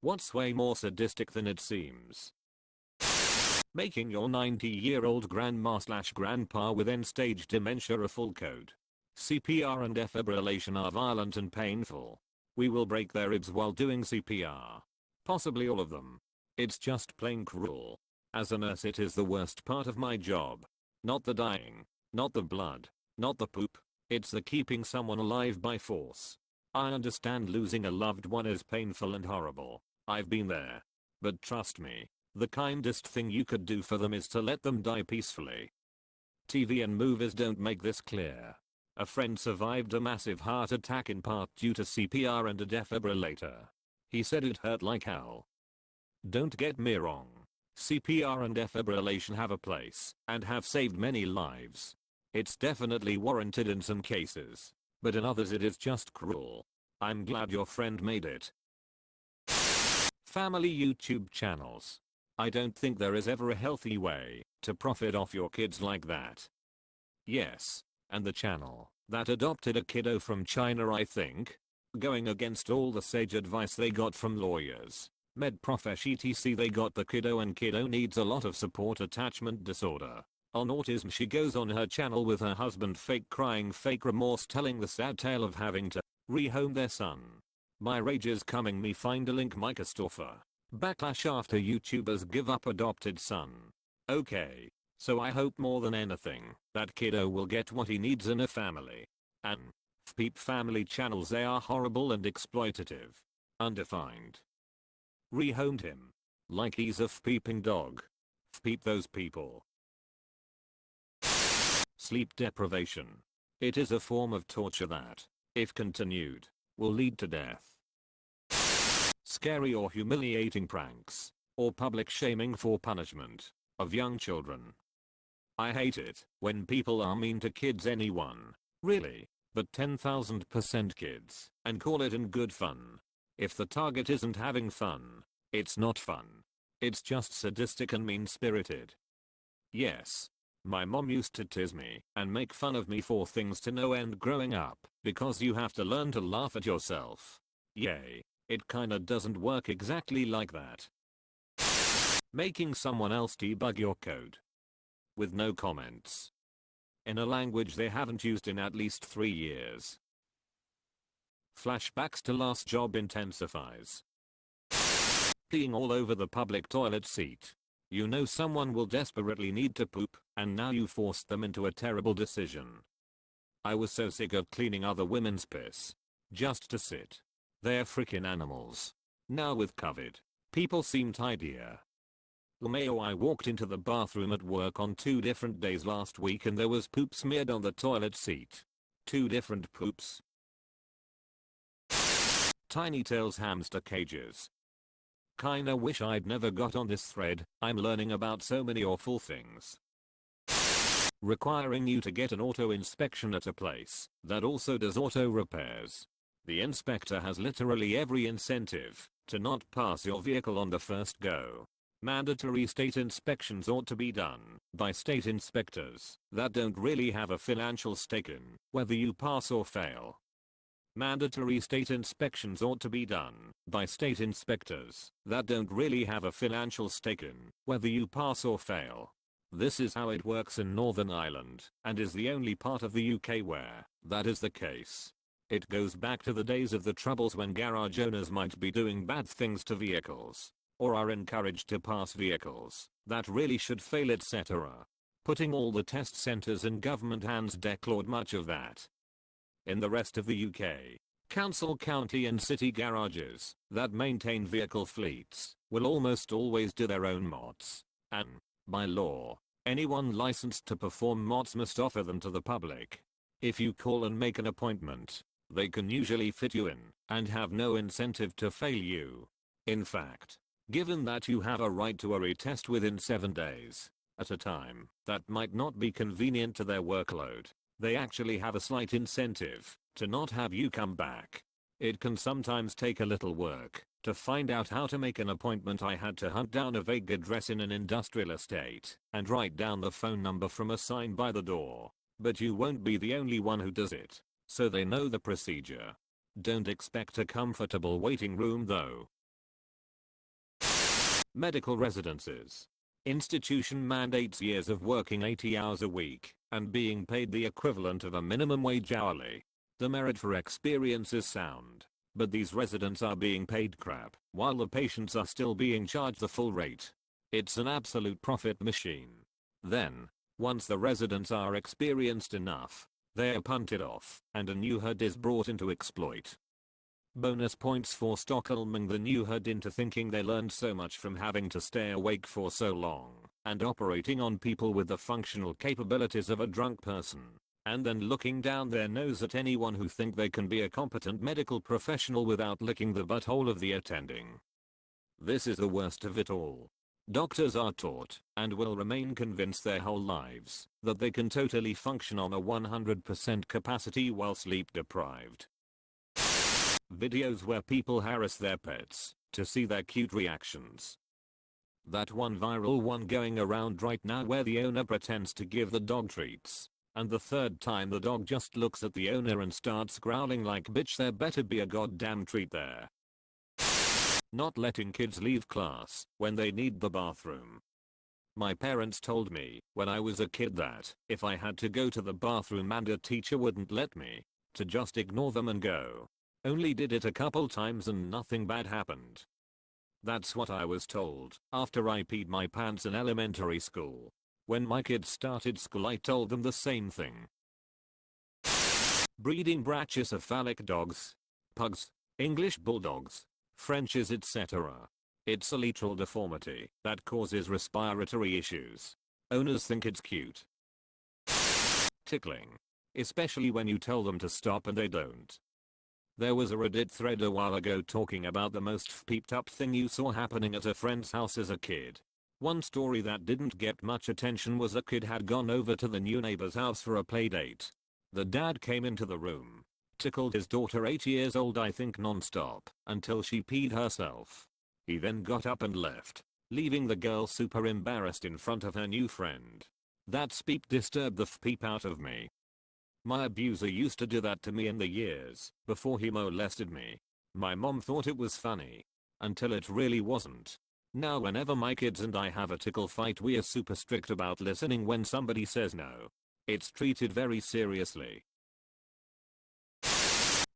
What's way more sadistic than it seems? Making your 90-year-old grandma/grandpa with end-stage dementia a full code. CPR and defibrillation are violent and painful. We will break their ribs while doing CPR. Possibly all of them. It's just plain cruel. As a nurse, it is the worst part of my job. Not the dying, not the blood, not the poop. It's the keeping someone alive by force. I understand losing a loved one is painful and horrible. I've been there. But trust me, the kindest thing you could do for them is to let them die peacefully. TV and movies don't make this clear. A friend survived a massive heart attack in part due to CPR and a defibrillator. He said it hurt like hell. Don't get me wrong. CPR and defibrillation have a place and have saved many lives. It's definitely warranted in some cases, but in others it is just cruel. I'm glad your friend made it. Family YouTube channels. I don't think there is ever a healthy way to profit off your kids like that. Yes, and the channel that adopted a kiddo from China, I think, going against all the sage advice they got from lawyers, med profesh etc. They got the kiddo and kiddo needs a lot of support, attachment disorder. On autism, she goes on her channel with her husband fake crying, fake remorse, telling the sad tale of having to rehome their son. My rage is coming. Me find a link. Micah Stoffer. Backlash after YouTubers give up adopted son. Okay, so I hope more than anything that kiddo will get what he needs in a family. And peep family channels, they are horrible and exploitative. Undefined. Rehomed him. Like he's a peeping dog. Peep those people. Sleep deprivation. It is a form of torture that, if continued, will lead to death. Scary or humiliating pranks, or public shaming for punishment of young children. I hate it when people are mean to kids. Anyone, really, but 10,000% kids, and call it in good fun. If the target isn't having fun, it's not fun. It's just sadistic and mean-spirited. Yes. My mom used to tease me and make fun of me for things to no end growing up, because you have to learn to laugh at yourself. Yay, it kinda doesn't work exactly like that. Making someone else debug your code. With no comments. In a language they haven't used in at least 3 years. Flashbacks to last job intensifies. Peeing all over the public toilet seat. You know someone will desperately need to poop, and now you forced them into a terrible decision. I was so sick of cleaning other women's piss. Just to sit. They're freaking animals. Now with COVID, people seem tidier. LMAO, I walked into the bathroom at work on 2 different days last week and there was poop smeared on the toilet seat. 2 different poops. Tiny Tails hamster cages. Kinda wish I'd never got on this thread. I'm learning about so many awful things. Requiring you to get an auto inspection at a place that also does auto repairs. The inspector has literally every incentive to not pass your vehicle on the first go. Mandatory state inspections ought to be done by state inspectors that don't really have a financial stake in whether you pass or fail. Mandatory state inspections ought to be done by state inspectors that don't really have a financial stake in whether you pass or fail. This is how it works in Northern Ireland and is the only part of the UK where that is the case. It goes back to the days of the Troubles when garage owners might be doing bad things to vehicles or are encouraged to pass vehicles that really should fail, etc. Putting all the test centres in government hands declared much of that. In the rest of the UK, council, county and city garages that maintain vehicle fleets will almost always do their own mods, and, by law, anyone licensed to perform mods must offer them to the public. If you call and make an appointment, they can usually fit you in and have no incentive to fail you. In fact, given that you have a right to a retest within 7 days at a time that might not be convenient to their workload, they actually have a slight incentive to not have you come back. It can sometimes take a little work to find out how to make an appointment. I had to hunt down a vague address in an industrial estate and write down the phone number from a sign by the door. But you won't be the only one who does it, so they know the procedure. Don't expect a comfortable waiting room though. Medical residences. Institution mandates years of working 80 hours a week and being paid the equivalent of a minimum wage hourly. The merit for experience is sound, but these residents are being paid crap while the patients are still being charged the full rate. It's an absolute profit machine. Then, once the residents are experienced enough, they are punted off and a new herd is brought in to exploit. Bonus points for Stockholming the new herd into thinking they learned so much from having to stay awake for so long and operating on people with the functional capabilities of a drunk person, and then looking down their nose at anyone who think they can be a competent medical professional without licking the butthole of the attending. This is the worst of it all. Doctors are taught, and will remain convinced their whole lives, that they can totally function on a 100% capacity while sleep deprived. Videos where people harass their pets to see their cute reactions. That one viral one going around right now where the owner pretends to give the dog treats, and the third time the dog just looks at the owner and starts growling like, bitch, there better be a goddamn treat there. Not letting kids leave class when they need the bathroom. My parents told me when I was a kid that if I had to go to the bathroom and a teacher wouldn't let me, to just ignore them and go. Only did it a couple times and nothing bad happened. That's what I was told after I peed my pants in elementary school. When my kids started school I told them the same thing. Breeding brachycephalic dogs, pugs, English bulldogs, Frenches, etc. It's a literal deformity that causes respiratory issues. Owners think it's cute. Tickling. Especially when you tell them to stop and they don't. There was a Reddit thread a while ago talking about the most peeped up thing you saw happening at a friend's house as a kid. One story that didn't get much attention was a kid had gone over to the new neighbor's house for a play date. The dad came into the room, tickled his daughter 8 years old I think non-stop, until she peed herself. He then got up and left, leaving the girl super embarrassed in front of her new friend. That peep disturbed the peep out of me. My abuser used to do that to me in the years before he molested me. My mom thought it was funny. Until it really wasn't. Now whenever my kids and I have a tickle fight we are super strict about listening when somebody says no. It's treated very seriously.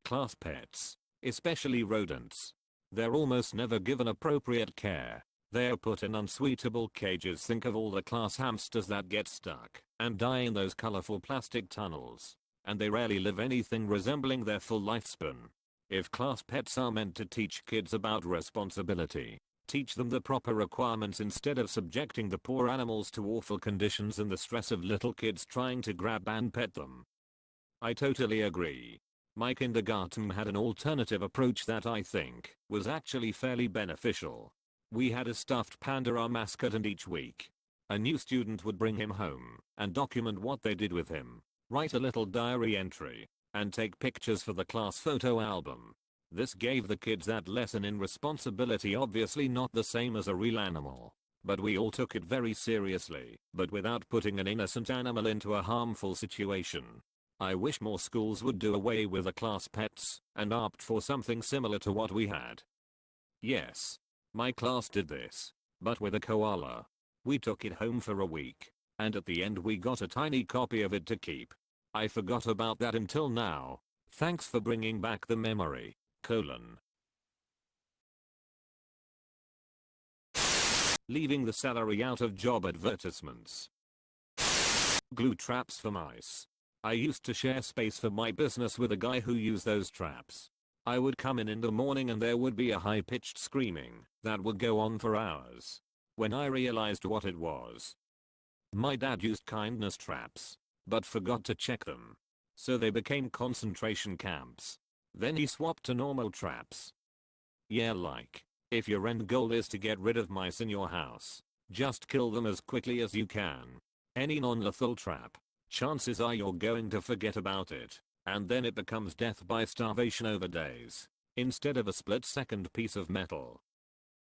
Class pets. Especially rodents. They're almost never given appropriate care. They are put in unsuitable cages. Think of all the class hamsters that get stuck and die in those colorful plastic tunnels. And they rarely live anything resembling their full lifespan. If class pets are meant to teach kids about responsibility, teach them the proper requirements instead of subjecting the poor animals to awful conditions and the stress of little kids trying to grab and pet them. I totally agree. My kindergarten had an alternative approach that I think was actually fairly beneficial. We had a stuffed panda, our mascot, and each week, a new student would bring him home and document what they did with him, write a little diary entry, and take pictures for the class photo album. This gave the kids that lesson in responsibility, obviously not the same as a real animal, but we all took it very seriously, but without putting an innocent animal into a harmful situation. I wish more schools would do away with the class pets and opt for something similar to what we had. Yes, my class did this, but with a koala. We took it home for a week, and at the end we got a tiny copy of it to keep. I forgot about that until now. Thanks for bringing back the memory. Leaving the salary out of job advertisements. Glue traps for mice. I used to share space for my business with a guy who used those traps. I would come in the morning and there would be a high-pitched screaming that would go on for hours. When I realized what it was, my dad used kindness traps, but forgot to check them. So they became concentration camps. Then he swapped to normal traps. Yeah, like, if your end goal is to get rid of mice in your house, just kill them as quickly as you can. Any non-lethal trap, chances are you're going to forget about it, and then it becomes death by starvation over days, instead of a split-second piece of metal.